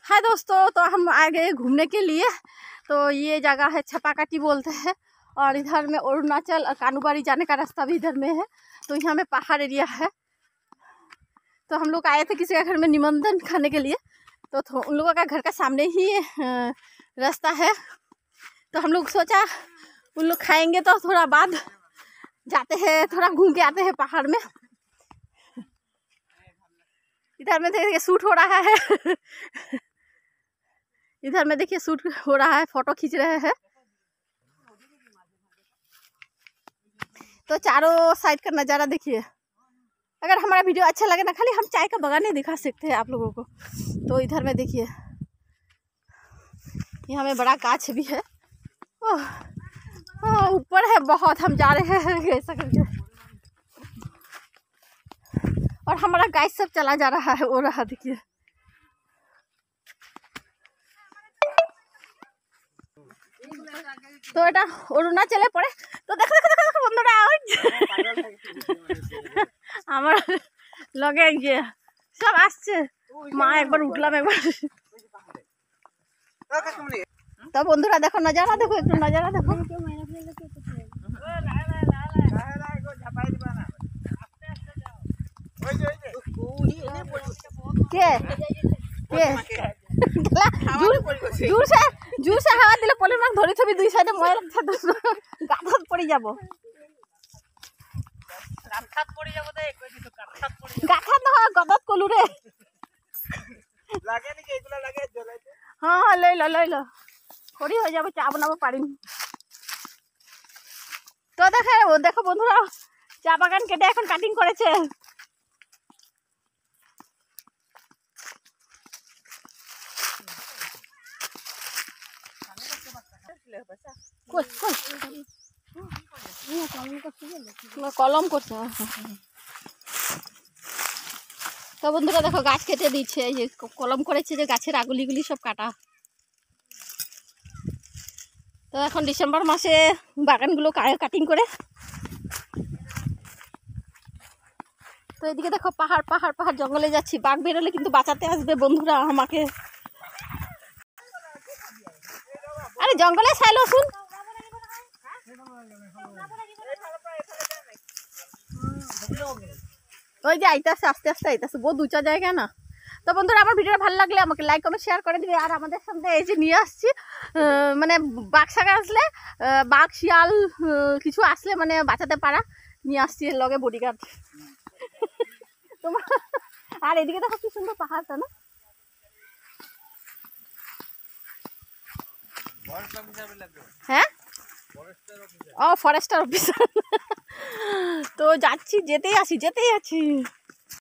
हाय दोस्तों, तो हम आ गए घूमने के लिए। तो ये जगह है छपाकाटी बोलते हैं, और इधर में अरुणाचल और कानूबाड़ी जाने का रास्ता भी इधर में है। तो यहाँ में पहाड़ एरिया है। तो हम लोग आए थे किसी का घर में निमंत्रण खाने के लिए। तो उन लोगों का घर का सामने ही रास्ता है। तो हम लोग सोचा उन लोग खाएंगे तो थोड़ा बाद जाते हैं, थोड़ा घूम के आते हैं पहाड़ में। इधर में देखिए शूट हो रहा है इधर में देखिए शूट हो रहा है, फोटो खींच रहे हैं। तो चारों साइड का नज़ारा देखिए। अगर हमारा वीडियो अच्छा लगे ना, खाली हम चाय का बगान नहीं दिखा सकते हैं आप लोगों को। तो इधर में देखिए यहाँ में बड़ा गाछ भी है। ऊपर है बहुत, हम जा रहे हैं ऐसा करके। और हमारा गाइड सब चला जा रहा है, वो रहा देखिए। तो এটা অরুণাচলে পড়ে। তো দেখো দেখো দেখো বন্ধুরা, আমার লগে যে সব আসছে। মা একবার উঠলাম একবার। তো বন্ধুরা দেখো নজারা, দেখো একটু নজারা দেখো। কে কে জোর से হাওয়া দিলে পলির মাছ ধরি থবি, দুই সাইডে ময়লা গাঁথাত পড়ি যাব। গাঁথাত নহয়, গদত কলু রে। হ্যাঁ লই লো খড়ি হয়ে যাবে, চা বানাবো পারিম। তো দেখো বন্ধুরা, চা বাগান কেটে এখন কাটিং করেছে। কলম করছে। তো বন্ধুরা দেখো গাছ কেটে দিচ্ছে, এই যে কলম করেছে, যে গাছের আগুলিগুলি সব কাটা। তো এখন ডিসেম্বর মাসে বাগানগুলো কাটিং করে। তো এদিকে দেখো পাহাড় পাহাড় পাহাড়, জঙ্গলে যাচ্ছি। বাঘ বেরোলে কিন্তু বাঁচাতে আসবে বন্ধুরা আমাকে। আরে জঙ্গলে ছাইলো শুন। ওই যে আইতাছে, আস্তে আস্তে আইতাছে, বহুত উঁচা জায়গা না। তো বন্ধুরা আমার ভিডিওটা ভালো লাগলে আমাকে লাইক কমেন্ট শেয়ার করে দিবে। আর আমাদের সামনে এই যে নিয়ে আসছি, মানে বাঘ সাগা আসলে, বাঘ শিয়াল কিছু আসলে মানে বাঁচাতে পারা নিয়ে আসছি লগে বডিগার্ড। তোমার আর এদিকে দেখো কি সুন্দর পাহাড়টা না। হ্যাঁ ও ফরেস্টার অফিসার। তো যাচ্ছি, যেতেই আছি।